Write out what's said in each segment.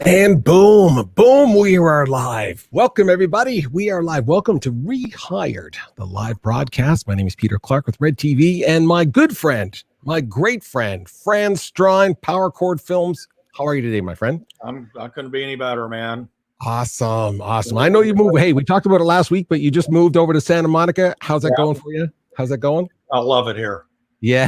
And boom, boom, we are live. Welcome, everybody. We are live. Welcome to Rehired, the live broadcast. My name is Peter Clark with Red TV, and my good friend, my great friend, Fran Strine, Power Chord Films. How are you today, my friend? I couldn't be any better, man. Awesome. I know you moved. Hey, we talked about it last week, but you just moved over to Santa Monica. How's that going for you? How's that going? I love it here. Yeah.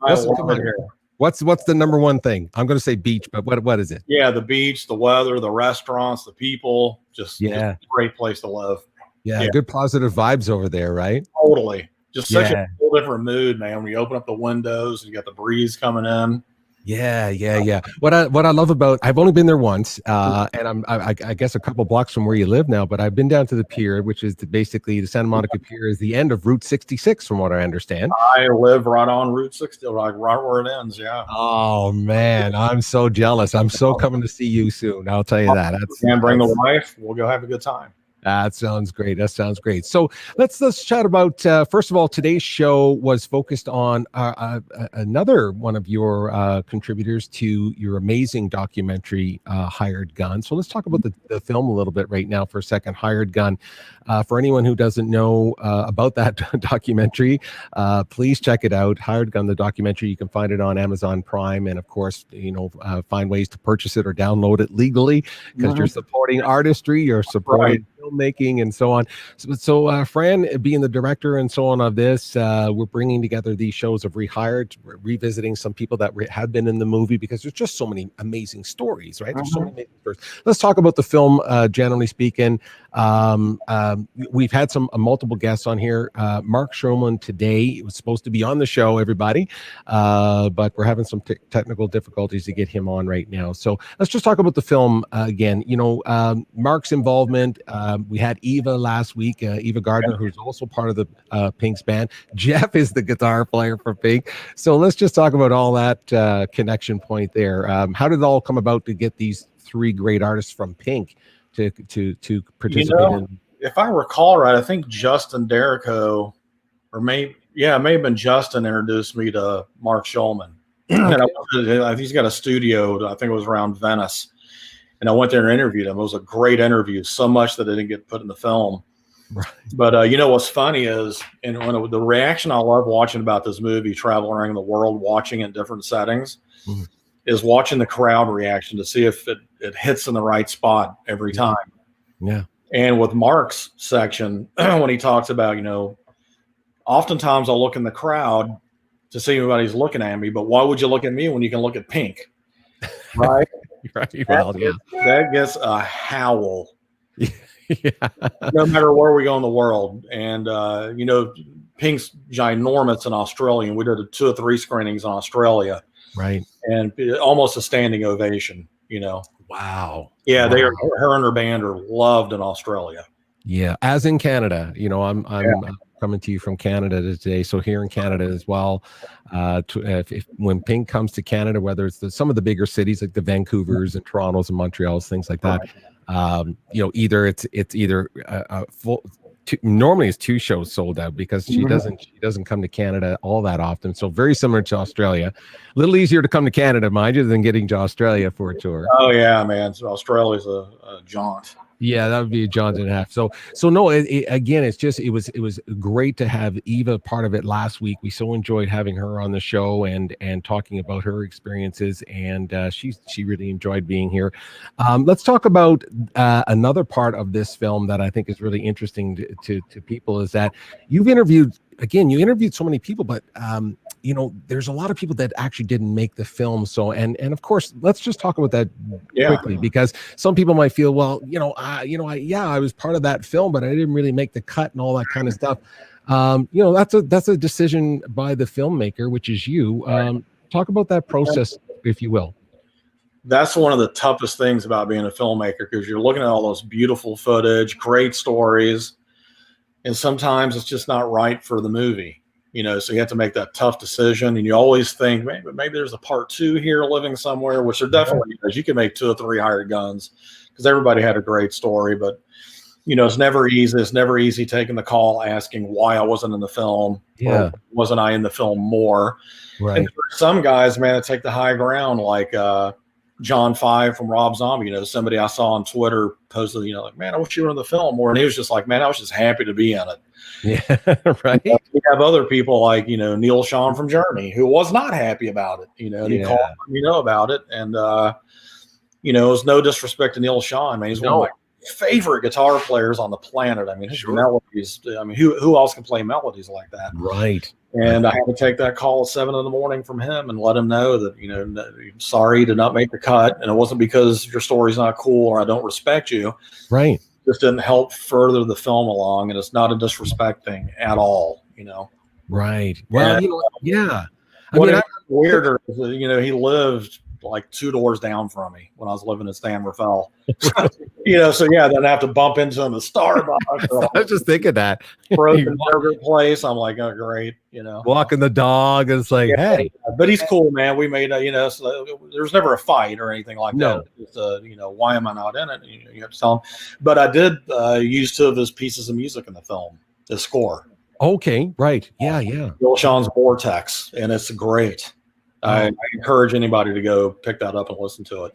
I love it here. What's the number one thing? I'm going to say beach, but what is it? Yeah, the beach, the weather, the restaurants, the people. Just a great place to live. Yeah, good positive vibes over there, right? Totally. Just such a whole different mood, man. When you open up the windows and you got the breeze coming in. Yeah. What I love about, I've only been there once, and I guess a couple blocks from where you live now, but I've been down to the pier, which is basically the Santa Monica Pier is the end of Route 66, from what I understand. I live right on Route 60, like right where it ends. Yeah. Oh man, I'm so jealous. I'm so coming to see you soon. I'll tell you that. And bring the wife. We'll go have a good time. That sounds great. So let's chat about, first of all, today's show was focused on another one of your contributors to your amazing documentary, Hired Gun. So let's talk about the film a little bit right now for a second. Hired Gun. For anyone who doesn't know about that documentary, please check it out. Hired Gun, the documentary. You can find it on Amazon Prime, and of course, find ways to purchase it or download it legally, because you're supporting artistry, you're supporting filmmaking and so on. So Fran, being the director and so on of this, we're bringing together these shows of Rehired, revisiting some people that have been in the movie, because there's just so many amazing stories, right? There's so many amazing stories. Let's talk about the film, generally speaking. We've had some multiple guests on here. Mark Schulman today was supposed to be on the show, everybody, but we're having some technical difficulties to get him on right now. So let's just talk about the film again. Mark's involvement. We had Eva last week, Eva Gardner, who's also part of the Pink's band. Jeff is the guitar player for Pink. So let's just talk about all that connection point there. How did it all come about to get these three great artists from Pink to participate in? If I recall right, I think Justin Derrico, or it may have been Justin, introduced me to Mark Schulman. And he's got a studio, I think it was around Venice. And I went there and interviewed him. It was a great interview, so much that it didn't get put in the film. Right. But what's funny is, and the reaction I love watching about this movie, traveling around the world, watching in different settings, is watching the crowd reaction to see if it hits in the right spot every time. Yeah. And with Mark's section, when he talks about, oftentimes I'll look in the crowd to see if anybody's looking at me, but why would you look at me when you can look at Pink? Right? Right. Well, that gets a howl. Yeah. No matter where we go in the world. And, Pink's ginormous in Australia. And we did 2 or 3 screenings in Australia. Right. And almost a standing ovation, Wow. Yeah, her and her band are loved in Australia. Yeah, as in Canada. I'm coming to you from Canada today, so here in Canada as well. When Pink comes to Canada, whether it's some of the bigger cities like the Vancouvers and Torontos and Montreals, things like that, either it's either a full. Normally it's 2 shows sold out, because she doesn't come to Canada all that often. So very similar to Australia. A little easier to come to Canada, mind you, than getting to Australia for a tour. Oh yeah, man. So Australia's a jaunt. Yeah, that would be a jaunt and a half. So no, again, it was great to have Eva part of it last week. We so enjoyed having her on the show and talking about her experiences, and she really enjoyed being here. Let's talk about another part of this film that I think is really interesting to people, is that you interviewed so many people, but there's a lot of people that actually didn't make the film. So, and of course, let's just talk about that quickly, because some people might feel, well, I was part of that film, but I didn't really make the cut and all that kind of stuff. That's a decision by the filmmaker, which is you. Talk about that process, if you will. That's one of the toughest things about being a filmmaker, because you're looking at all those beautiful footage, great stories, and sometimes it's just not right for the movie. So you have to make that tough decision, and you always think, maybe there's a part 2 here living somewhere, which there definitely is. You can make 2 or 3 Hired Guns, because everybody had a great story, but it's never easy. It's never easy taking the call, asking why I wasn't in the film. Yeah. Or wasn't I in the film more? Right. And for some guys, man, that take the high ground, like John 5 from Rob Zombie, somebody I saw on Twitter posted, like, man, I wish you were in the film more. And he was just like, man, I was just happy to be in it. Yeah, right. We have other people like, Neil Sean from Journey, who was not happy about it, and he called me, about it. And, it was no disrespect to Neil Sean, man. He's one of my favorite guitar players on the planet. I mean, his melodies, who else can play melodies like that? Right. And I had to take that call at 7 a.m. from him and let him know that, sorry to not make the cut. And it wasn't because your story's not cool or I don't respect you. Right. Just didn't help further the film along. And it's not a disrespect thing at all, Right. Well, and, yeah. Weirder is that, he lived like 2 doors down from me when I was living in San Rafael. So then I have to bump into him at Starbucks. I was just thinking that. Frozen burger place. I'm like, oh, great. Walking the dog. It's like, hey. But he's cool, man. We made so there's never a fight or anything like that. It's, why am I not in it? You have to tell him. But I did use 2 of his pieces of music in the film, the score. Okay. Right. Yeah. Yeah. Bill Sean's Vortex. And it's great. I encourage anybody to go pick that up and listen to it.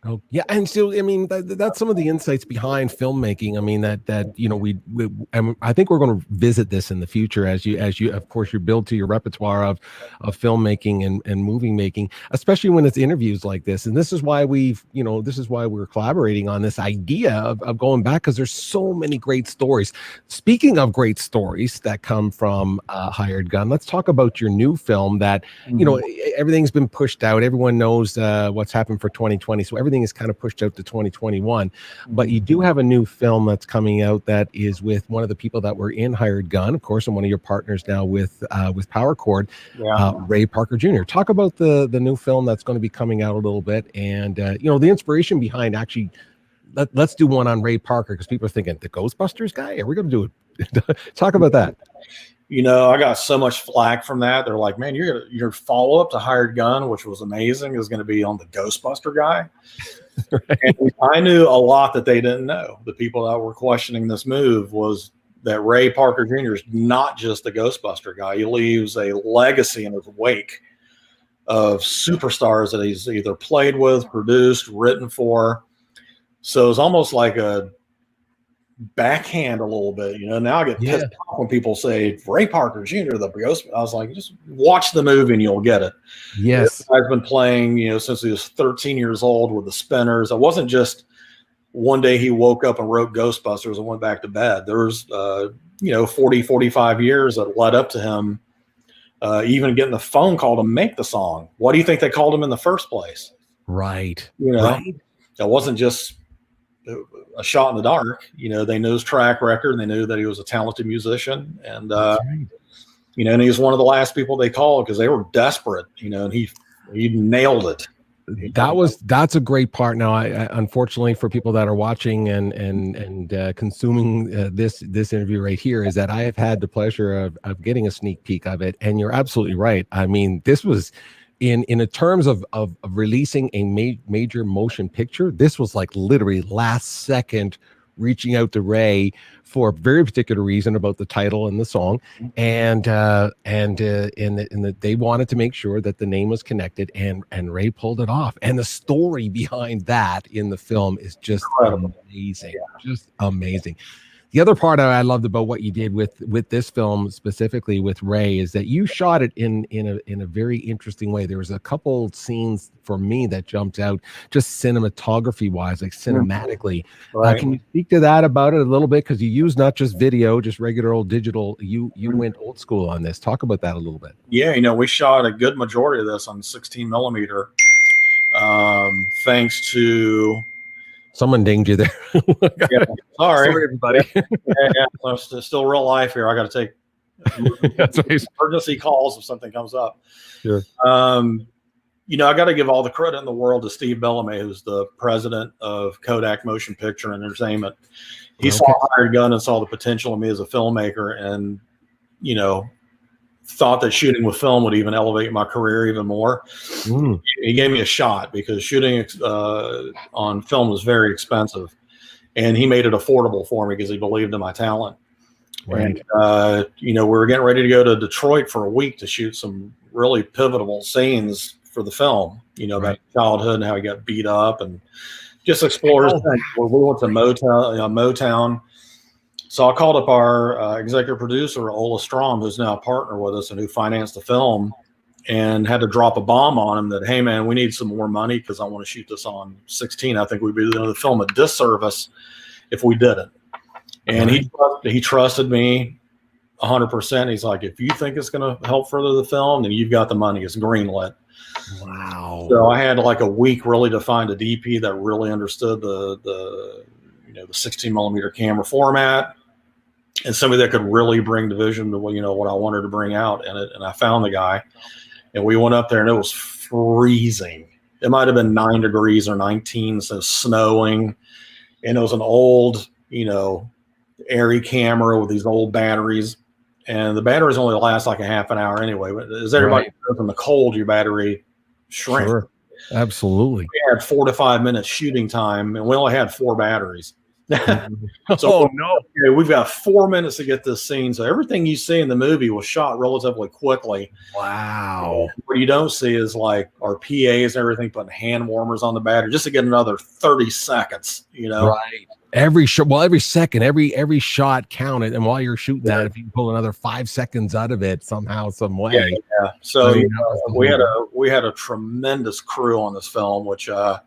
Oh, yeah. And so, I mean, that's some of the insights behind filmmaking. I mean, I think we're going to visit this in the future as you, of course, you build to your repertoire of filmmaking and movie making, especially when it's interviews like this. And this is why we're collaborating on this idea of going back, because there's so many great stories. Speaking of great stories that come from Hired Gun, let's talk about your new film that, everything's been pushed out. Everyone knows what's happened for 2020. So everything is kind of pushed out to 2021, but you do have a new film that's coming out that is with one of the people that were in Hired Gun, of course, and one of your partners now with Power Chord, Ray Parker Jr. Talk about the new film that's going to be coming out a little bit, and the inspiration behind actually. Let's do one on Ray Parker, because people are thinking, the Ghostbusters guy. Are we going to do it? Talk about that. I got so much flack from that. They're like, man, your follow-up to Hired Gun, which was amazing, is going to be on the Ghostbuster guy. Right. And I knew a lot that they didn't know. The people that were questioning this move was that Ray Parker Jr. is not just the Ghostbuster guy. He leaves a legacy in his wake of superstars that he's either played with, produced, written for. So it's almost like a backhand a little bit, now I get pissed off when people say Ray Parker Jr. the Ghost. I was like, just watch the movie and you'll get it. Yes. I've been playing, since he was 13 years old with the Spinners. It wasn't just one day he woke up and wrote Ghostbusters and went back to bed. There was, 40, 45 years that led up to him even getting the phone call to make the song. Why do you think they called him in the first place? Right. Right. It wasn't just a shot in the dark. They knew his track record, and they knew that he was a talented musician, and and he was one of the last people they called because they were desperate, and he nailed it. That's a great part. Now, I unfortunately, for people that are watching and consuming this interview right here, is that I have had the pleasure of getting a sneak peek of it, and you're absolutely right. I mean, this was in a terms of releasing a major motion picture. This was like literally last second reaching out to Ray for a very particular reason about the title and the song, and they wanted to make sure that the name was connected, and Ray pulled it off. And the story behind that in the film is just amazing, just amazing. The other part I loved about what you did with this film, specifically with Ray, is that you shot it in a very interesting way. There was a couple scenes for me that jumped out, just cinematography wise, like cinematically. Right. Can you speak to that about it a little bit? Because you use not just video, just regular old digital. You went old school on this. Talk about that a little bit. Yeah, we shot a good majority of this on 16 millimeter, thanks to. Someone dinged you there. Sorry, everybody. So it's still real life here. I got to take emergency calls if something comes up. Sure. I got to give all the credit in the world to Steve Bellamy, who's the president of Kodak Motion Picture and Entertainment. He saw Hired Gun and saw the potential in me as a filmmaker, and thought that shooting with film would even elevate my career even more. He gave me a shot because shooting on film was very expensive, and he made it affordable for me because he believed in my talent. Right. And we were getting ready to go to Detroit for a week to shoot some really pivotal scenes for the film, you know, Right. about childhood and how he got beat up, and just explore his thing. Where we went to Motown. So I called up our executive producer, Ola Strom, who's now a partner with us and who financed the film, and had to drop a bomb on him that, hey, man, we need some more money because I want to shoot this on 16. I think we'd be doing the film a disservice if we didn't. And he trusted me 100%. He's like, if you think it's going to help further the film, then you've got the money. It's greenlit. Wow. So I had like a week really to find a DP that really understood the 16 millimeter camera format, and somebody that could really bring the vision to what I wanted to bring out in it. And I found the guy, and we went up there, and it was freezing. It might have been 9 degrees or 19, so snowing. And it was an old, airy camera with these old batteries. And the batteries only last like a half an hour anyway. But as everybody knows, in the cold, your battery shrinks. Sure. Absolutely. We had 4 to 5 minutes shooting time, and we only had 4 batteries. So we've got 4 minutes to get this scene. So everything you see in the movie was shot relatively quickly. Wow. What you don't see is like our PAs and everything putting hand warmers on the battery just to get another 30 seconds, Right. Every second, every shot counted. And while you're shooting that, if you can pull another 5 seconds out of it somehow, some way. Yeah. So we had a tremendous crew on this film, which I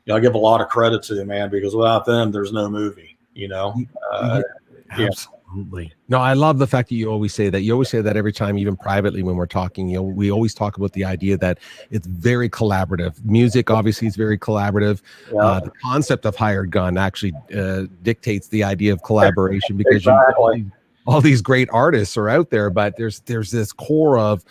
give a lot of credit to, man, because without them, there's no movie, Absolutely. No, I love the fact that you always say that. You always say that every time, even privately when we're talking, we always talk about the idea that it's very collaborative. Music, obviously, is very collaborative. Yeah. The concept of hired gun actually dictates the idea of collaboration, because all these great artists are out there, but there's this core of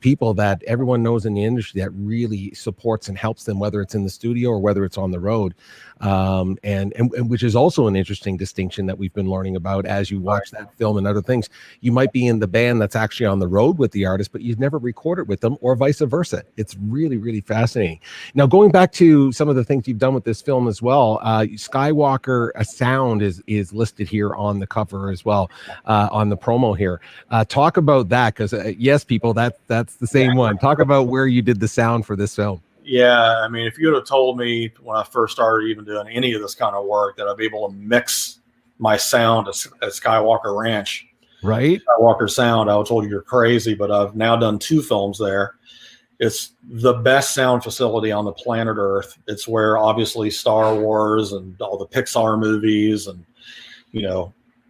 people that everyone knows in the industry that really supports and helps them, whether it's in the studio or whether it's on the road. And which is also an interesting distinction that we've been learning about as you watch that film and other things. You might be in the band that's actually on the road with the artist, but you've never recorded with them, or vice versa. It's really, really fascinating. Now, going back to some of the things you've done with this film as well, Skywalker sound is listed here on the cover as well, on the promo here. Talk about that, because yes, people, that's the same one. Talk about where you did the sound for this film. Yeah, I mean, if you would have told me when I first started even doing any of this kind of work that I'd be able to mix my sound at Skywalker Ranch, right? Skywalker Sound, I would have told you you're crazy, but I've now done 2 films there. It's the best sound facility on the planet Earth. It's where obviously Star Wars and all the Pixar movies and,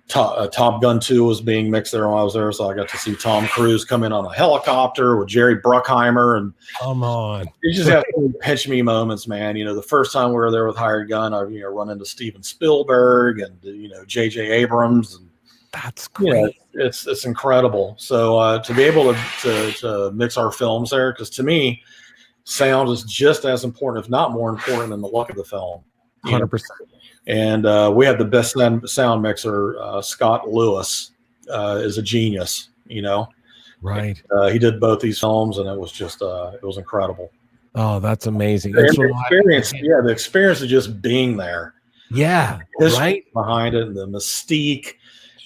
Top Gun 2 was being mixed there when I was there, so I got to see Tom Cruise come in on a helicopter with Jerry Bruckheimer, and come on, you just have pinch me moments, man. The first time we were there with Hired Gun, I run into Steven Spielberg and J.J. Abrams, and that's great. It's incredible. So to be able to mix our films there, because to me, sound is just as important, if not more important, than the look of the film. 100%. And we had the best sound mixer. Scott Lewis is a genius, Right. He did both these films, and it was just it was incredible. Oh, that's amazing. And the experience of just being there. Yeah, right. Behind it, and the mystique.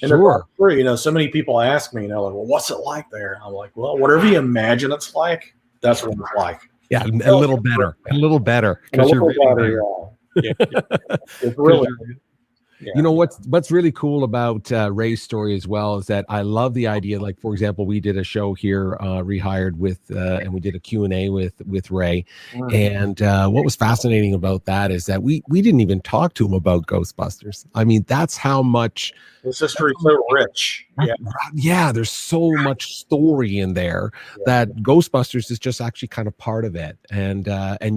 And sure. So many people ask me, like, well, what's it like there? I'm like, well, whatever you imagine it's like, that's what it's like. Yeah, a little better. A little better. Because you're really there. Yeah. It's really what's really cool about Ray's story as well is that I love the idea. Like, for example, we did a show here, Rehired, and we did a Q&A with Ray. Wow. And what was fascinating about that is that we didn't even talk to him about Ghostbusters. I mean, that's how much this history is so rich. Yeah, there's so much story in there that Ghostbusters is just actually kind of part of it. And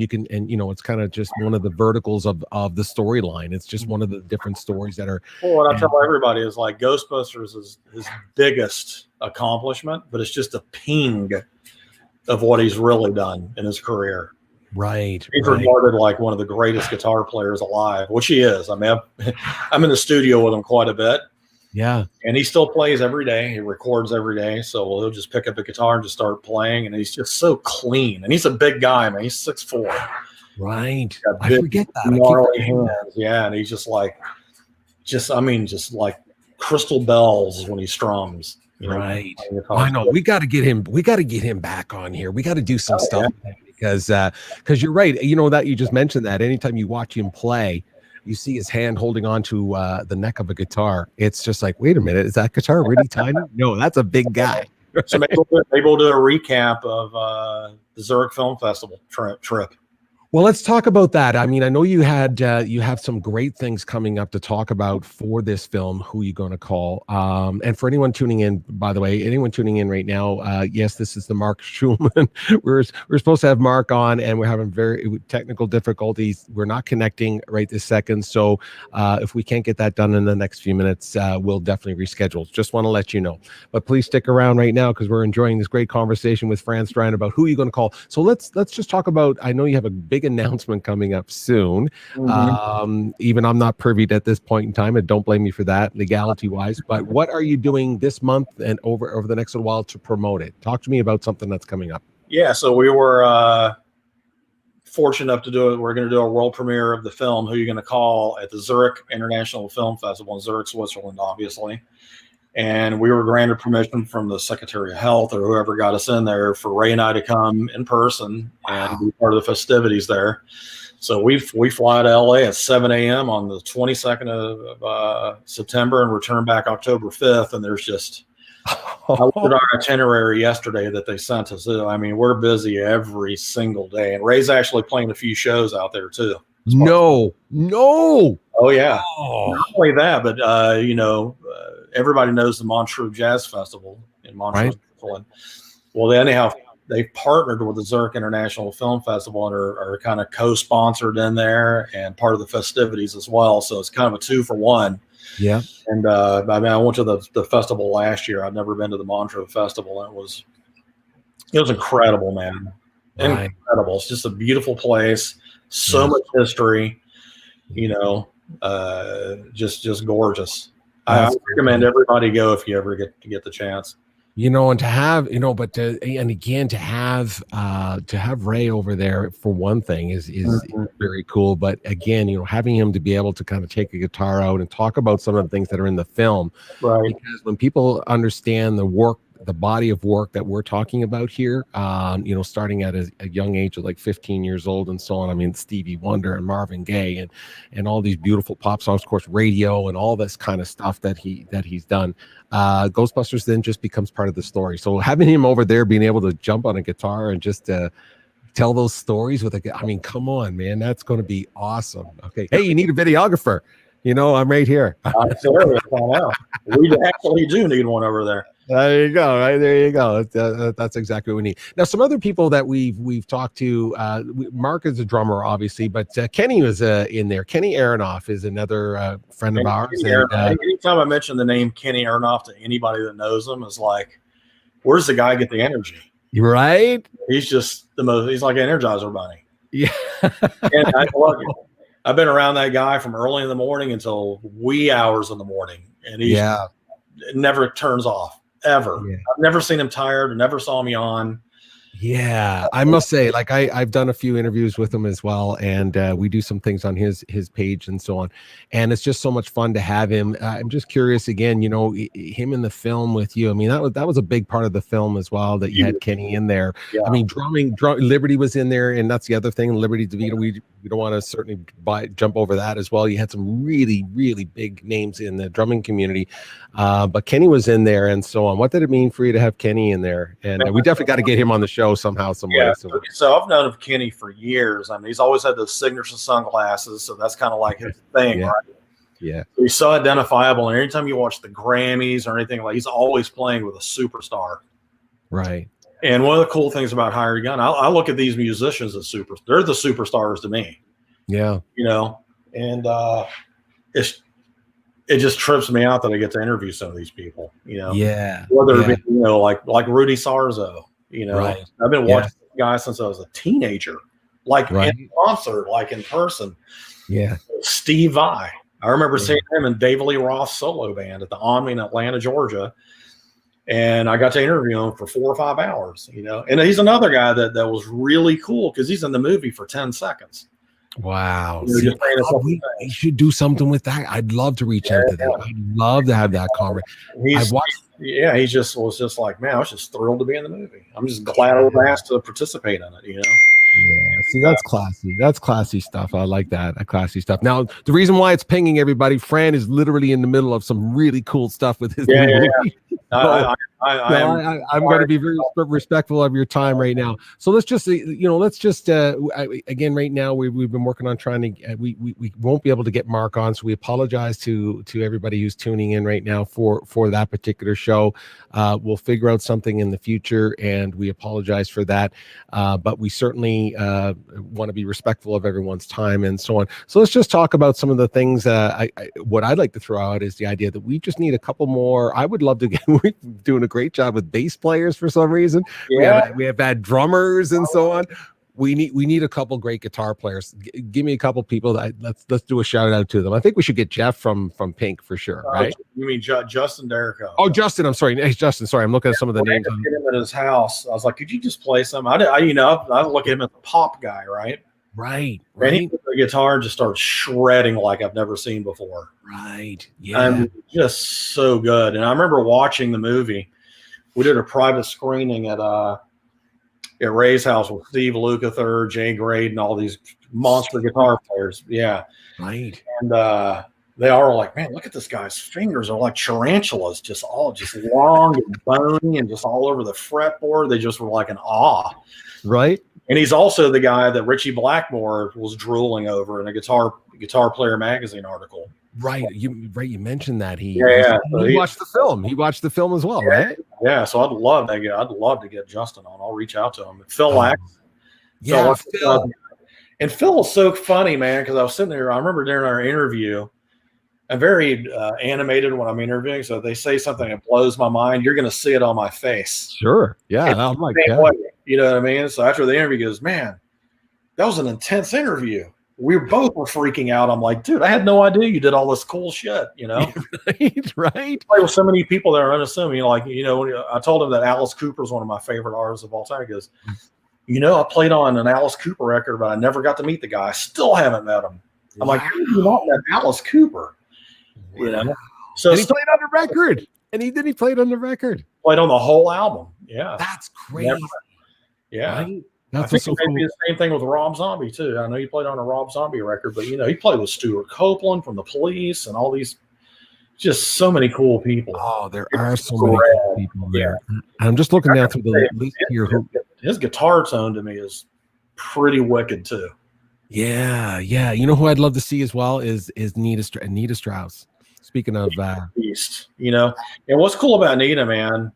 you can, it's kind of just one of the verticals of the storyline. It's just one of the different stories that are. Well, what I tell everybody is like Ghostbusters is his biggest accomplishment, but it's just a ping of what he's really done in his career. Right. He's regarded like one of the greatest guitar players alive, which he is. I mean, I'm in the studio with him quite a bit. Yeah. And he still plays every day. He records every day. So he'll just pick up a guitar and just start playing. And he's just so clean. And he's a big guy, man. He's 6'4". Right. I forget that. Gnarly hands. Yeah. And he's just like crystal bells when he strums. Right. I know. We got to get him back on here. We got to do some stuff. Yeah. because you're right. You know that you just mentioned that anytime you watch him play, you see his hand holding on to the neck of a guitar. It's just like, wait a minute, is that guitar really tiny? No, that's a big guy. So maybe we'll do a recap of the Zurich Film Festival trip. Well, let's talk about that. I mean, I know you have some great things coming up to talk about for this film. Who you going to call? And for anyone tuning in, by the way, anyone tuning in right now, yes, this is the Mark Schulman. we're supposed to have Mark on, and we're having very technical difficulties. We're not connecting right this second. So if we can't get that done in the next few minutes, we'll definitely reschedule. Just want to let you know. But please stick around right now because we're enjoying this great conversation with Fran Strand about who you're going to call. So let's just talk about. I know you have a big announcement coming up soon. Even I'm not privy at this point in time, and don't blame me for that legality wise, but what are you doing this month and over the next little while to promote it? Talk to me about something that's coming up. Yeah, so we were fortunate enough to do it. We're going to do a world premiere of the film Who You Going to Call at the Zurich International Film Festival in Zurich, Switzerland, obviously. And we were granted permission from the Secretary of Health or whoever got us in there for Ray and I to come in person and be part of the festivities there. So we fly to LA at 7 a.m. on the 22nd of September and return back October 5th. And there's just, I looked at our itinerary yesterday that they sent us. I mean, we're busy every single day. And Ray's actually playing a few shows out there too. No. Oh, yeah. Oh. Not only that, but, everybody knows the Montreux Jazz Festival in Montreux. Right. Well, anyhow, they've partnered with the Zurich International Film Festival and are kind of co-sponsored in there and part of the festivities as well. So it's kind of a 2-for-1. Yeah. And I mean, I went to the festival last year. I'd never been to the Montreux Festival. And it was incredible, man. Right. Incredible. It's just a beautiful place. So much history, just gorgeous. I recommend everybody go if you ever get the chance. And to have, to have Ray over there for one thing is very cool. But again, having him to be able to kind of take a guitar out and talk about some of the things that are in the film, right? Because when people understand the body of work that we're talking about here, starting at a young age of like 15 years old and so on. I mean, Stevie Wonder and Marvin Gaye and all these beautiful pop songs, of course, radio and all this kind of stuff that he's done. Ghostbusters then just becomes part of the story. So having him over there, being able to jump on a guitar and just tell those stories I mean, come on, man, that's going to be awesome. Okay. Hey, you need a videographer. I'm right here. We actually do need one over there. There you go. Right there you go. That's exactly what we need. Now, some other people that we've talked to. Mark is a drummer, obviously, but Kenny was in there. Kenny Aronoff is another friend of ours. Anytime I mention the name Kenny Aronoff to anybody that knows him, is like, where's the guy get the energy? Right? He's just he's like an Energizer bunny. Yeah. And I love it. I've been around that guy from early in the morning until wee hours in the morning, and he never turns off. Ever. Yeah. I've never seen him tired. Never saw me on. Yeah, I must say, like I've done a few interviews with him as well, and we do some things on his page and so on, and it's just so much fun to have him. I'm just curious again, him in the film with you. I mean, that was a big part of the film as well, that you had Kenny in there. Yeah. I mean, Liberty was in there, and that's the other thing. Liberty DeVito, we don't want to certainly jump over that as well. You had some really, really big names in the drumming community, but Kenny was in there and so on. What did it mean for you to have Kenny in there? And we definitely got to get him on the show somehow, some way. Yeah. So I've known of Kenny for years. I mean, he's always had those signature sunglasses, so that's kind of like his thing, right? Yeah. So he's so identifiable, and anytime you watch the Grammys or anything, like, he's always playing with a superstar. Right. And one of the cool things about Hired Gun, I look at these musicians as they're the superstars to me. Yeah. And it just trips me out that I get to interview some of these people, Yeah. Whether it be, like Rudy Sarzo, right. I've been watching this guy since I was a teenager, like in concert, like in person. Yeah. Steve Vai. I remember seeing him in David Lee Roth's solo band at the Omni in Atlanta, Georgia. And I got to interview him for 4 or 5 hours, and he's another guy that was really cool because he's in the movie for 10 seconds. Wow. We should do something with that. I'd love to reach out to them. I'd love to have that conversation. He just was just like, man, I was just thrilled to be in the movie. I'm just glad I was asked to participate in it, Yeah, see, that's classy. That's classy stuff. I like that. Classy stuff. Now, the reason why it's pinging everybody, Fran is literally in the middle of some really cool stuff with his new movie. So, I am. I'm going to be very respectful of your time right now. So let's just, again, right now we've been working on trying to, we won't be able to get Mark on, so we apologize to everybody who's tuning in right now for that particular show. We'll figure out something in the future, and we apologize for that. But we certainly want to be respectful of everyone's time and so on. So let's just talk about some of the things. What I'd like to throw out is the idea that we just need a couple more. I would love to get. We're doing a great job with bass players for some reason. Yeah. We have had drummers and so on. We need a couple great guitar players. Give me a couple people. Let's do a shout out to them. I think we should get Jeff from Pink for sure, right? You mean Justin Derrico? Oh, Justin. I'm sorry. Hey, Justin. Sorry, I'm looking at some of the names. I get him at his house. I was like, could you just play some? I look at him as a pop guy, right? Right. And he took the guitar and just started shredding like I've never seen before. Right. Yeah. And just so good. And I remember watching the movie. We did a private screening at Ray's house with Steve Lukather, Jay Grade, and all these monster guitar players. Yeah. Right. And they are like, man, look at this guy's fingers are like tarantulas, just long and bony and just all over the fretboard. They just were like in awe. Right. And he's also the guy that Richie Blackmore was drooling over in a Guitar Player magazine article. Right. You mentioned that he watched the film. He watched the film as well, right? Yeah. So I'd love to get Justin on. I'll reach out to him. Phil Lax. Yeah. Phil. And Phil is so funny, man, because I was sitting there. I remember during our interview, I'm very animated when I'm interviewing. So if they say something that blows my mind, you're going to see it on my face. Sure. Yeah. I'm like that. Way, you know what I mean? So after the interview, he goes, man, that was an intense interview. We both were freaking out. I'm like, dude, I had no idea you did all this cool shit, you know? Right. There were so many people that are unassuming. Like, I told him that Alice Cooper is one of my favorite artists of all time. He goes, I played on an Alice Cooper record, but I never got to meet the guy. I still haven't met him. I'm like, how do you not met Alice Cooper? You know? So he played on the record. And he played on the record. Played on the whole album. Yeah. That's crazy. Yeah. Right? I think so maybe the same thing with Rob Zombie too. I know he played on a Rob Zombie record, but he played with Stuart Copeland from the Police and all these, just so many cool people. Oh, there are so many cool people there. Yeah. I'm just looking down through the list here. His guitar tone to me is pretty wicked too. Yeah, yeah. You know who I'd love to see as well is Nita Strauss. Speaking of beast, and what's cool about Nita, man,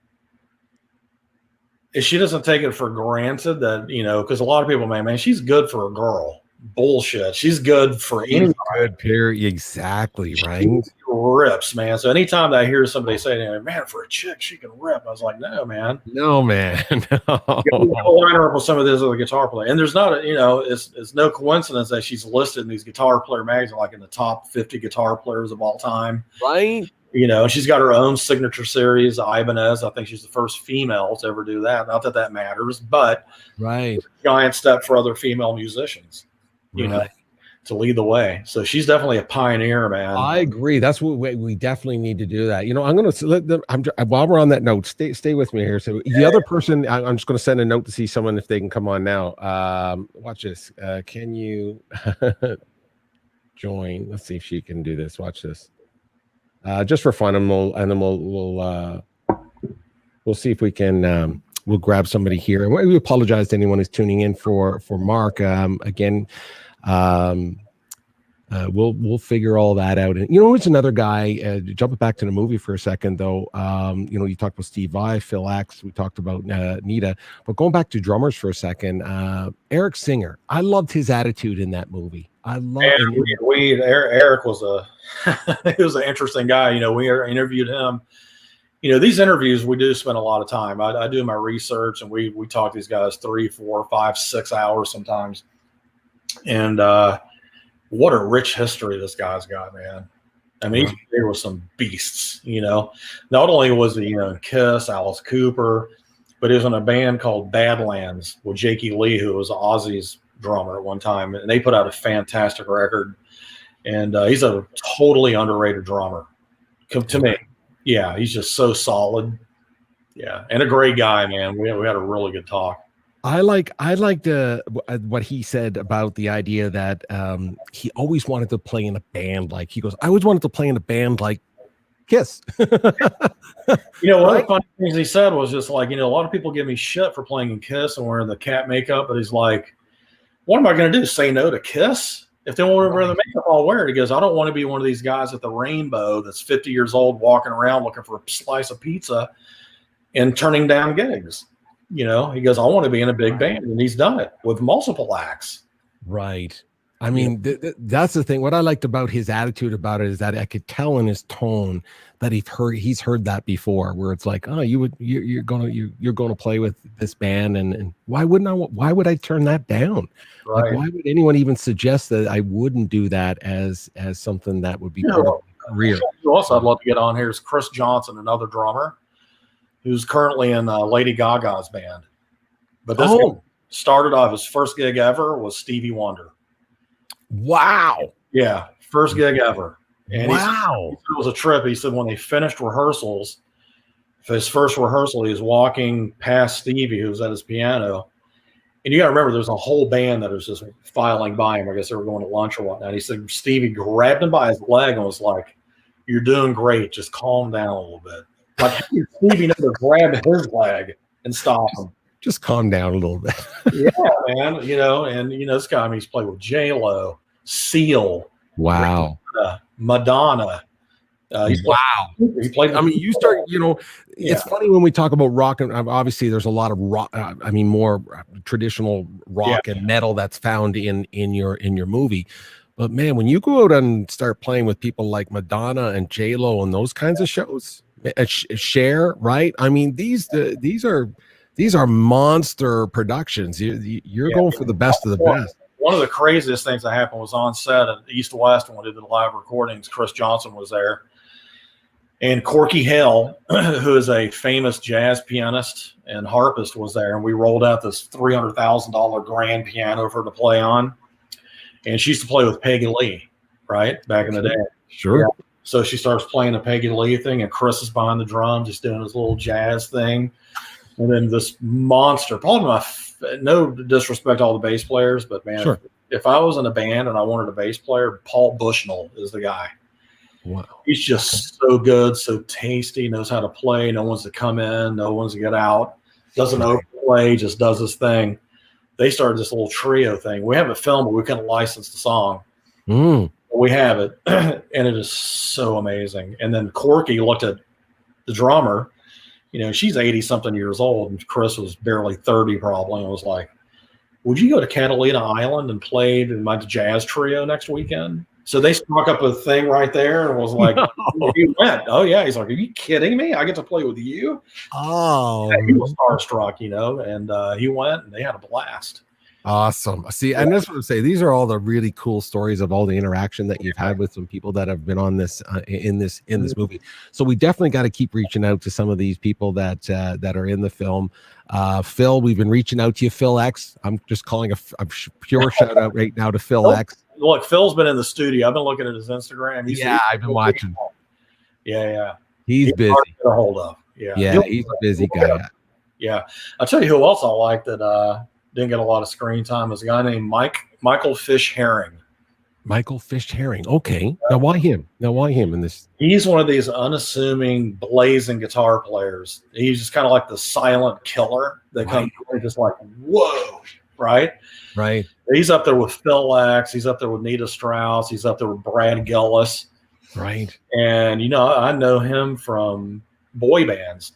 is she doesn't take it for granted that, because a lot of people, man, she's good for a girl. Bullshit. She's good for anybody. Good period. Exactly, right? She rips, man. So anytime that I hear somebody say to me, man, for a chick, she can rip. I was like, no, man. No, man. No. Line her up with some of this other guitar player. And there's not it's no coincidence that she's listed in these guitar player magazines, like in the top 50 guitar players of all time. Right. She's got her own signature series, Ibanez. I think she's the first female to ever do that. Not that matters, but right, giant step for other female musicians, to lead the way. So she's definitely a pioneer, man. I agree. That's what we definitely need to do that. I'm going to let them. While we're on that note, stay with me here. So the other person, I'm just going to send a note to see someone if they can come on now. Watch this. Can you join? Let's see if she can do this. Watch this. Just for fun, and we'll see if we can we'll grab somebody here. And we apologize to anyone who's tuning in for Mark. Again, we'll figure all that out. And it's another guy. Jumping back to the movie for a second, though. You talked about Steve Vai, Phil X. We talked about Nita, but going back to drummers for a second. Eric Singer. I loved his attitude in that movie. I love. Eric was he was an interesting guy. We interviewed him. These interviews, we do spend a lot of time. I do my research, and we talk to these guys 3, 4, 5, 6 hours sometimes. And what a rich history this guy's got, man. I mean, there were some beasts. Not only was he in Kiss, Alice Cooper, but he was in a band called Badlands with Jakey Lee, who was Ozzy's drummer at one time, and they put out a fantastic record. And he's a totally underrated drummer to me. Yeah, he's just so solid. Yeah, and a great guy, man. We had a really good talk. I liked what he said about the idea that he always wanted to play in a band. Like he goes, I always wanted to play in a band like Kiss. One of Right? the funny things he said was just like, a lot of people give me shit for playing in Kiss and wearing the cat makeup, but he's like, what am I going to do? Say no to Kiss? If they want to wear the makeup, I'll wear it. He goes, I don't want to be one of these guys at the Rainbow that's 50 years old walking around looking for a slice of pizza and turning down gigs. He goes, I want to be in a big band, and he's done it with multiple acts. Right. I mean, that's the thing. What I liked about his attitude about it is that I could tell in his tone that he's heard that before, where it's like, oh, you're going to play with this band, and why would I turn that down? Right. Like, why would anyone even suggest that I wouldn't do that as something that would be part of my career? Who else I'd love to get on here is Chris Johnson, another drummer who's currently in Lady Gaga's band. But this guy started off, his first gig ever was Stevie Wonder. Wow. Yeah, first gig ever. And he said wow. it was a trip. He said when they finished rehearsals, for his first rehearsal, he was walking past Stevie, who was at his piano. And you got to remember, there's a whole band that was just filing by him. I guess they were going to lunch or whatnot. He said Stevie grabbed him by his leg and was like, you're doing great. Just calm down a little bit. Like, how did Stevie know to grab his leg and stop him? Just calm down a little bit. Yeah, man. This guy, he's played with J-Lo, Seal. Wow. Madonna. He played. I mean, you start, it's funny when we talk about rock, and obviously there's a lot of rock, more traditional rock and metal that's found in your movie. But man, when you go out and start playing with people like Madonna and J-Lo and those kinds of shows, Cher, right? I mean, these are monster productions. You're going for the best of the best. One of the craziest things that happened was on set at East West when we did the live recordings. Chris Johnson was there. And Corky Hale, who is a famous jazz pianist and harpist, was there. And we rolled out this $300,000 grand piano for her to play on. And she used to play with Peggy Lee, right? Back in the day. Sure. Yeah. So she starts playing the Peggy Lee thing, and Chris is behind the drums, just doing his little jazz thing. And then this monster, probably no disrespect to all the bass players, but man, sure. If I was in a band and I wanted a bass player, Paul Bushnell is the guy. Wow. He's just so good, so tasty, knows how to play, no one's to come in, no one's to get out, doesn't overplay, just does his thing. They started this little trio thing. We haven't filmed, but we couldn't license the song. We have it, and it is so amazing. And then Corky looked at the drummer. She's 80-something years old, and Chris was barely 30 probably, and was like, would you go to Catalina Island and play in my jazz trio next weekend? So they struck up a thing right there and was like, he went. Oh, yeah. He's like, are you kidding me? I get to play with you? Oh. Yeah, he was starstruck, and he went, and they had a blast. Awesome. See, and that's what I'm saying. These are all the really cool stories of all the interaction that you've had with some people that have been on this in this movie. So we definitely got to keep reaching out to some of these people that are in the film. Phil, we've been reaching out to you, Phil X. I'm just calling a pure shout out right now to Phil X. Look, Phil's been in the studio. I've been looking at his Instagram. I've been watching. Yeah. He's busy. Hard to get a hold of. Yeah, he's a busy guy. Yeah. I'll tell you who else I like that didn't get a lot of screen time is a guy named Michael Fish Herring. Michael Fish Herring. Okay. Now why him? In this? He's one of these unassuming, blazing guitar players. He's just kind of like the silent killer that comes just like, whoa, right? Right. He's up there with Phil X. He's up there with Nita Strauss. He's up there with Brad Gillis. Right. And, I know him from boy bands,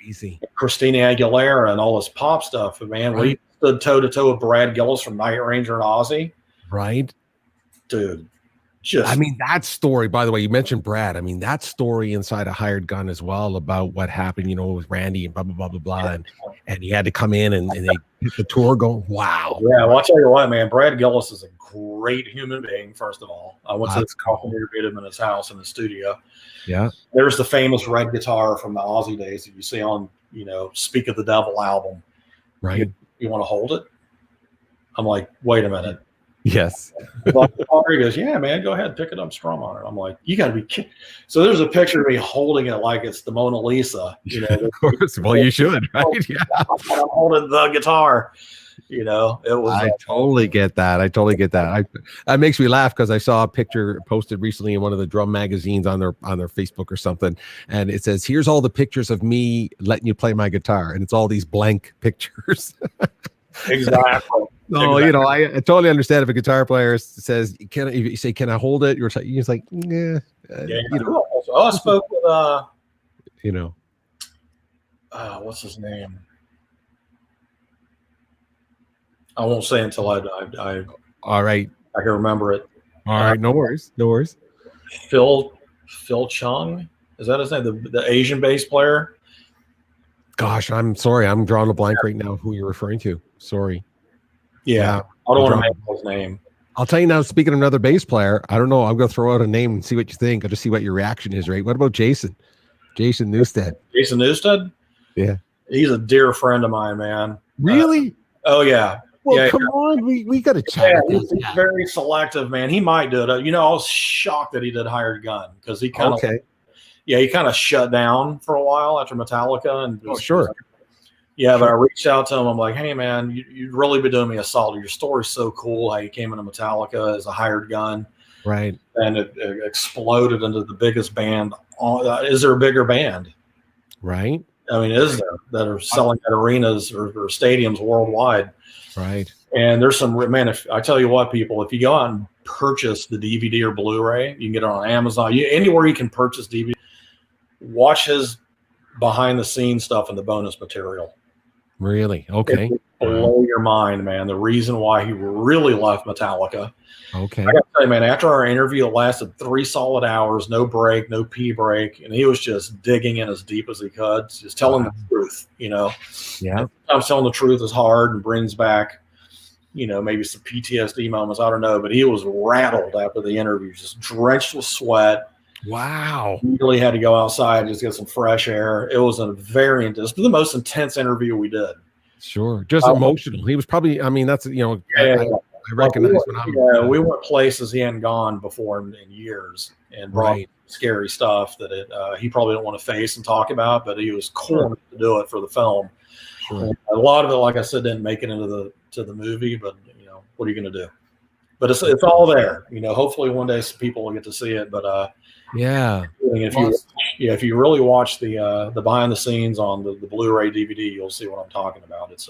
Crazy. Christina Aguilera and all this pop stuff. But man, we stood toe to toe with Brad Gillis from Night Ranger and Ozzy. Right. Dude. That story, by the way, you mentioned Brad. that story inside a Hired Gun as well about what happened, with Randy and blah, blah, blah, blah, blah. And he had to come in and they hit the tour going, wow. Yeah, well, I'll tell you what, man, Brad Gillis is a great human being, first of all. I went to his coffee interviewed him in his house in the studio. Yeah. There's the famous red guitar from the Ozzy days that you see on, Speak of the Devil album. Right. You want to hold it? I'm like, wait a minute. Yes. He goes, yeah, man, go ahead, pick it up, strum on it. I'm like, you got to be kidding. So there's a picture of me holding it like it's the Mona Lisa. You know, Of course. Well, you should, right? Yeah. I'm holding the guitar. You know, it was. I totally get that. I totally get that. That makes me laugh because I saw a picture posted recently in one of the drum magazines on their Facebook or something, and it says, "Here's all the pictures of me letting you play my guitar," and it's all these blank pictures. Exactly. No, exactly. you know, I totally understand if a guitar player says, "Can you say, can I hold it?" You're like, "Yeah." Yeah. You know, I spoke with you know. What's his name? I won't say until I All right. can remember it. All right. No worries. No worries. Phil Chung, is that his name? The Asian bass player. Gosh, I'm sorry. I'm drawing a blank right now. Who you're referring to? Sorry. Yeah, I don't want to make his name. I'll tell you now. Speaking of another bass player, I don't know. I'm going to throw out a name and see what you think. I'll just see what your reaction is. Right? What about Jason? Jason Newsted. Jason Newsted. Yeah, he's a dear friend of mine, man. Really? Oh yeah. Well, yeah, come on. We got to chat. Yeah, he's very selective, man. He might do it. You know, I was shocked that he did Hired Gun because he kind of, he kind of shut down for a while after Metallica. And sure. Yeah, but I reached out to him. I'm like, hey, man, you'd really be doing me a solid. Your story's so cool how you came into Metallica as a hired gun. Right. And it exploded into the biggest band. Is there a bigger band? Right. I mean, is there that are selling at arenas or stadiums worldwide? Right. And there's some, man, if I tell you what, people, if you go out and purchase the DVD or Blu-ray, you can get it on Amazon, anywhere you can purchase DVD, watch his behind the scenes stuff and the bonus material. Really? Okay. Blow your mind, man. The reason why he really left Metallica. Okay. I got to tell you, man, after our interview, it lasted 3 solid hours, no break, no pee break. And he was just digging in as deep as he could, just telling the truth, you know. Yeah. Sometimes telling the truth is hard and brings back, you know, maybe some PTSD moments. I don't know. But he was rattled after the interview, just drenched with sweat. Wow. He really had to go outside and just get some fresh air. It was the most intense interview we did. Sure. Just emotional. He was probably, I mean, that's, you know, I recognize we went places he hadn't gone before in years and brought scary stuff that he probably didn't want to face and talk about, but he was cornered to do it for the film. Sure. A lot of it, like I said, didn't make it into the movie, but you know, what are you going to do? But it's all there. You know, hopefully one day some people will get to see it. But if you really watch the behind the scenes on the Blu-ray DVD, you'll see what I'm talking about. It's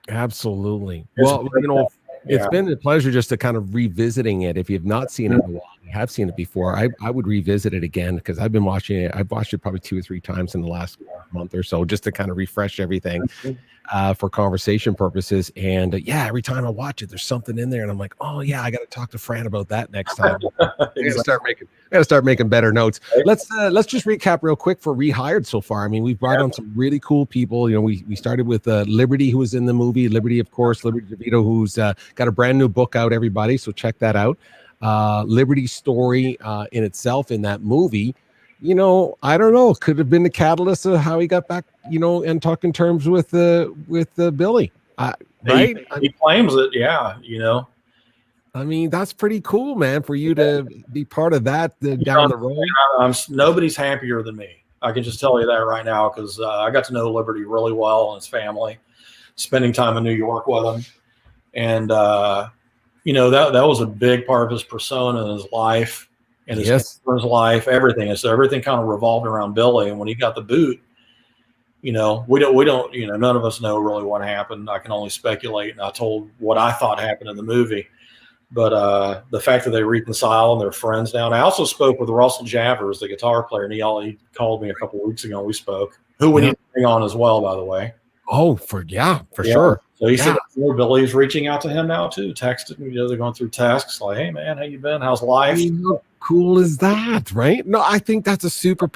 absolutely. Well, you know, it's been a pleasure just to kind of revisiting it. If you've not seen it in a while, you have seen it before, I would revisit it again because I've been watching it. I've watched it probably 2 or 3 times in the last month or so, just to kind of refresh everything for conversation purposes. And every time I watch it, there's something in there, and I'm like, oh yeah, I got to talk to Fran about that next time. I got to start making better notes. Let's just recap real quick for Rehired so far. I mean, we've brought on some really cool people. You know, we started with Liberty, who was in the movie. Liberty, of course, Liberty DeVito, who's got a brand new book out, everybody. So check that out. Liberty's story in itself in that movie, you know, I don't know, could have been the catalyst of how he got back, you know, and talking terms with Billy. Right? He claims it. Yeah. You know, I mean, that's pretty cool, man, for you to be part of that down the road. Nobody's happier than me. I can just tell you that right now because I got to know Liberty really well and his family, spending time in New York with him. And, you know, that was a big part of his persona in his life and his life, everything. And so everything kind of revolved around Billy. And when he got the boot, you know, we don't, you know, none of us know really what happened. I can only speculate. And I told what I thought happened in the movie. But the fact that they reconcile and they're friends now. And I also spoke with Russell Javers, the guitar player, and he called me a couple of weeks ago. We spoke. Who we need to bring on as well, by the way. Oh, for sure. So he said Billy's reaching out to him now too, texting. You know, they're going through texts like, "Hey man, how you been? How's life?" How cool is that, right? No, I think that's a super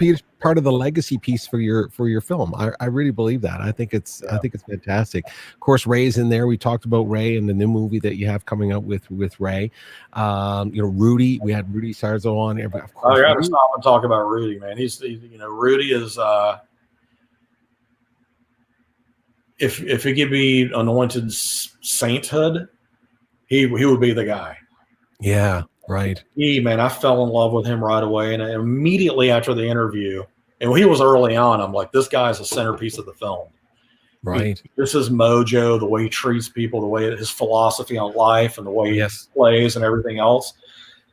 part of the legacy piece for your film. I really believe that. I think it's fantastic. Of course, Ray's in there. We talked about Ray and the new movie that you have coming out with Ray. You know, Rudy. We had Rudy Sarzo on. Of course, I got to stop and talk about Rudy, man. He's you know, Rudy is. If he could be anointed sainthood, he would be the guy. Yeah, right. Man, I fell in love with him right away. And immediately after the interview, and he was early on, I'm like, this guy's a centerpiece of the film. Right. This is mojo, the way he treats people, the way his philosophy on life and the way he Yes. plays and everything else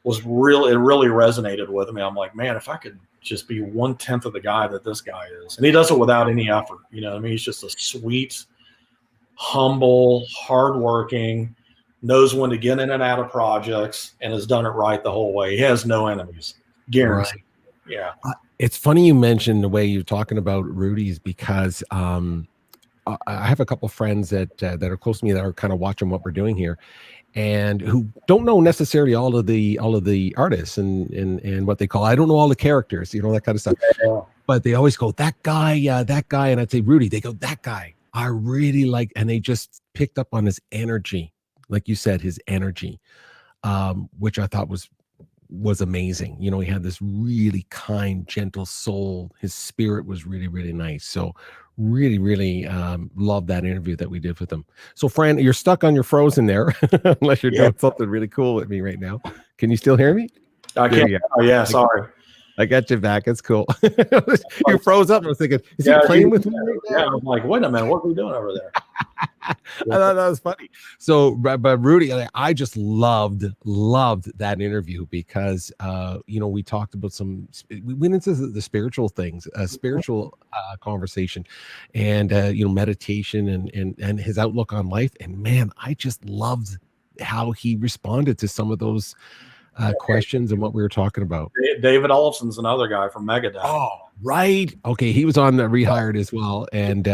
it really resonated with me. I'm like, man, if I could just be 1/10 of the guy that this guy is. And he does it without any effort. You know what I mean? He's just a sweet, humble, hardworking, knows when to get in and out of projects, and has done it right the whole way. He has no enemies. Guaranteed. Right. Yeah. It's funny you mentioned the way you're talking about Rudy's, because I have a couple friends that are close to me that are kind of watching what we're doing here, and who don't know necessarily all of the artists and what they call. I don't know all the characters, you know, that kind of stuff. Yeah. But they always go, that guy, and I'd say Rudy. They go, that guy. I really like, and they just picked up on his energy, like you said, his energy, which I thought was amazing. You know, he had this really kind, gentle soul. His spirit was really, really nice. So really, really love that interview that we did with him. So Fran, you're stuck on your frozen there, unless you're doing something really cool with me right now. Can you still hear me? I can't. Oh, yeah, sorry. I got you back. It's cool. You froze up. I was thinking, is he playing with me right now? Yeah, I'm like, wait a minute, what are we doing over there? I thought that was funny. So, but Rudy, I just loved that interview because, you know, we talked about we went into the spiritual things, spiritual conversation, and you know, meditation and his outlook on life. And man, I just loved how he responded to some of those questions and what we were talking about. David Olafson's another guy from Megadeth. Oh, right. Okay, he was on the Rehired as well, and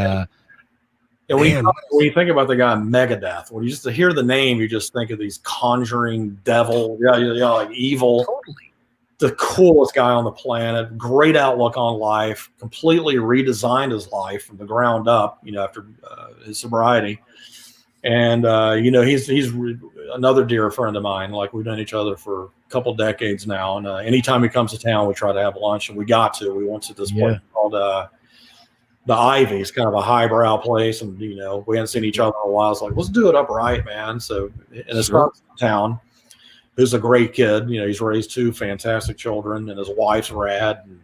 when you think about the guy Megadeth, when you just hear the name, you just think of these conjuring devil, like evil. Totally. The coolest guy on the planet, great outlook on life, completely redesigned his life from the ground up, you know, after his sobriety. And, you know, he's another dear friend of mine. Like, we've known each other for a couple decades now. And anytime he comes to town, we try to have lunch. And we went to this place called the Ivy. It's kind of a highbrow place. And, you know, we hadn't seen each other in a while. It's like, let's do it upright, man. So in his town, who's a great kid. You know, he's raised 2 fantastic children, and his wife's rad. And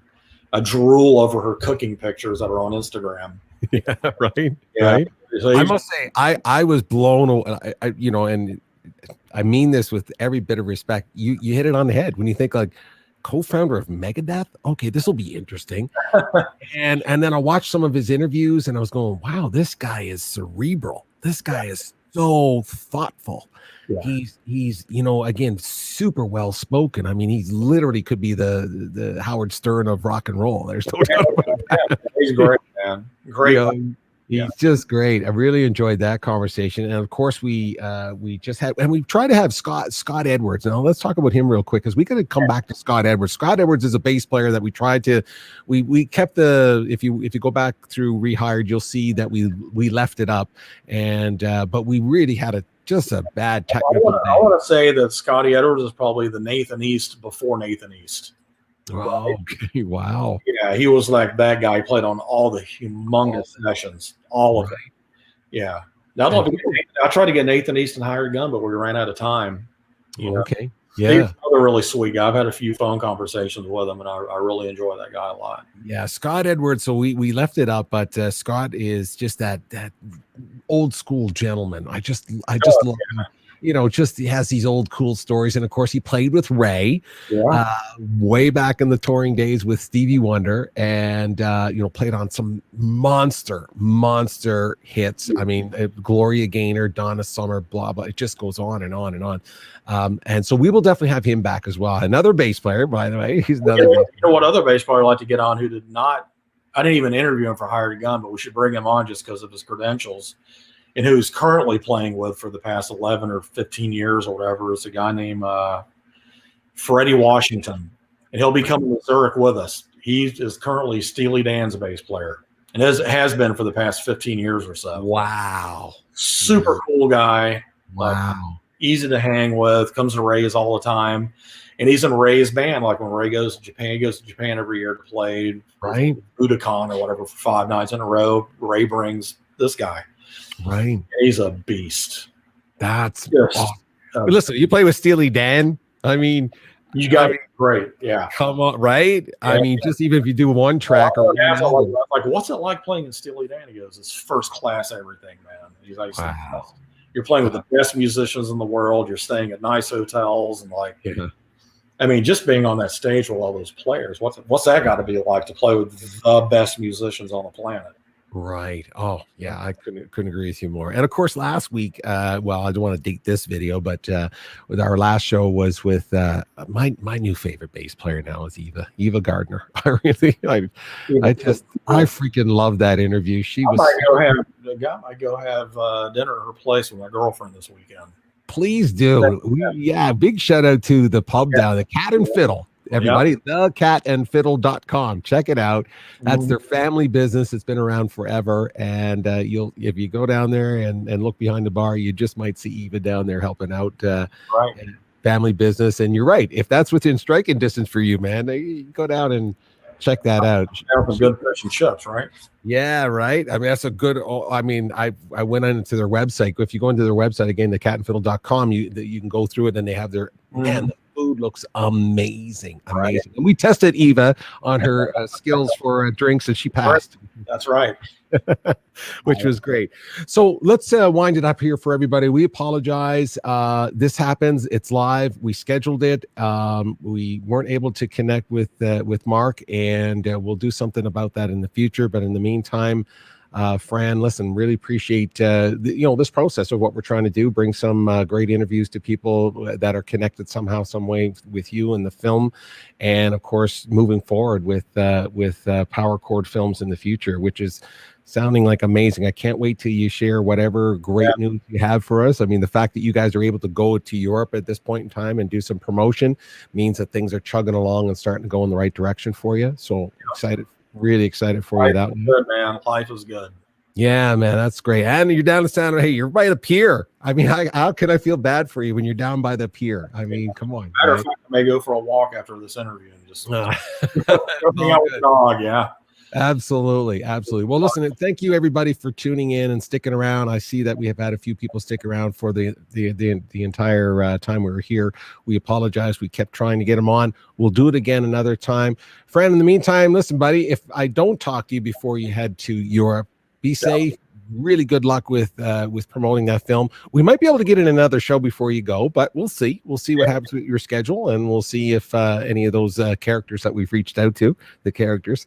I drool over her cooking pictures that are on Instagram. Yeah, right. Yeah. Right. So I must say, I was blown away. You know, and I mean this with every bit of respect. You hit it on the head when you think like co-founder of Megadeth. Okay, this will be interesting. and then I watched some of his interviews, and I was going, wow, this guy is cerebral. This guy is so thoughtful. Yeah. He's you know, again, super well spoken. I mean, he's literally could be the Howard Stern of rock and roll. There's no doubt about that. Yeah, he's great, man. Great. You know, he's just great. I really enjoyed that conversation. And of course, we just had, and we try to have Scott Edwards. Now let's talk about him real quick, because we got to come back to Scott Edwards. Scott Edwards is a bass player that we tried to, we kept if you go back through Rehired, you'll see that we left it up, and but we really had just a bad technical. I want to say that Scotty Edwards is probably the Nathan East before Nathan East. Oh, okay. Wow. Yeah, he was like that guy. He played on all the humongous sessions, all of it. Yeah. Now, I tried to get Nathan Easton hired gun, but we ran out of time. You know? Okay. Yeah. He's another really sweet guy. I've had a few phone conversations with him, and I really enjoy that guy a lot. Yeah, Scott Edwards. So we left it up, but Scott is just that old school gentleman. I just love him. You know, just he has these old cool stories. And of course, he played with Ray way back in the touring days with Stevie Wonder, and, you know, played on some monster hits. I mean, Gloria Gaynor, Donna Summer, blah, blah. It just goes on and on and on. And so we will definitely have him back as well. Another bass player, by the way. He's another. You know what other bass player I'd like to get on who did not, I didn't even interview him for Hired Gun, but we should bring him on just because of his credentials. And who's currently playing with for the past 11 or 15 years or whatever, is a guy named Freddie Washington. And he'll be coming to Zurich with us. He is currently Steely Dan's bass player, and has been for the past 15 years or so. Wow. Super cool guy. Wow. Easy to hang with, comes to Ray's all the time. And he's in Ray's band. Like when Ray goes to Japan, he goes to Japan every year to play Budokan or whatever for 5 nights in a row. Ray brings this guy. Right. He's a beast. That's just Listen, you play with Steely Dan. I mean, you got to be great. Yeah. Come on, right? Yeah. I mean, just even if you do one track or like, what's it like playing in Steely Dan? He goes, it's first class everything, man. He's like, wow. You're playing with the best musicians in the world. You're staying at nice hotels and I mean, just being on that stage with all those players. What's that got to be like to play with the best musicians on the planet? Right. Oh, yeah. I couldn't agree with you more. And of course, last week, well, I don't want to date this video, but with our last show was with my new favorite bass player now is Eva Gardner. I freaking love that interview. She was. I go have dinner at her place with my girlfriend this weekend. Please do. Big shout out to the pub down, the Cat and Fiddle. Everybody, thecatandfiddle.com. Check it out. That's their family business. It's been around forever. And if you go down there and look behind the bar, you just might see Eva down there helping out family business. And you're right. If that's within striking distance for you, man, you go down and check that out. Some good fish and chips, right? Yeah, right. I mean, that's a good. I mean, I went into their website. If you go into their website again, thecatandfiddle.com, you can go through it, and they have their the food looks amazing. Right. And we tested Eva on her skills for drinks, and she passed. That's right. Which was great. So let's wind it up here for everybody. We apologize. This happens. It's live. We scheduled it. We weren't able to connect with Mark, and we'll do something about that in the future. But in the meantime, Fran, listen, really appreciate this process of what we're trying to do. Bring some great interviews to people that are connected somehow, some way with you and the film, and of course, moving forward with Power Chord Films in the future, which is sounding like amazing. I can't wait till you share whatever great news you have for us. I mean, the fact that you guys are able to go to Europe at this point in time and do some promotion means that things are chugging along and starting to go in the right direction for you. So excited. Really excited for you. That good, man. Life is good. Yeah, man, that's great. And you're down to San. Hey, you're by the pier. I mean, how can I feel bad for you when you're down by the pier? I mean, come on. Matter of fact, I may go for a walk after this interview and just go out with the dog. Yeah. Absolutely. Well, listen, thank you everybody for tuning in and sticking around. I see that we have had a few people stick around for the entire time we were here. We apologize. We kept trying to get them on. We'll do it again another time. Fran, in the meantime, listen, buddy, if I don't talk to you before you head to Europe, be safe. Really good luck with promoting that film. We might be able to get in another show before you go, but we'll see. We'll see what happens with your schedule, and we'll see if any of those characters that we've reached out to, the characters,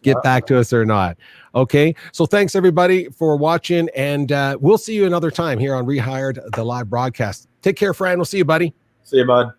get back to us or not. Okay, so thanks everybody for watching, and we'll see you another time here on Rehired, the live broadcast. Take care, Fran. We'll see you, buddy. See you, bud.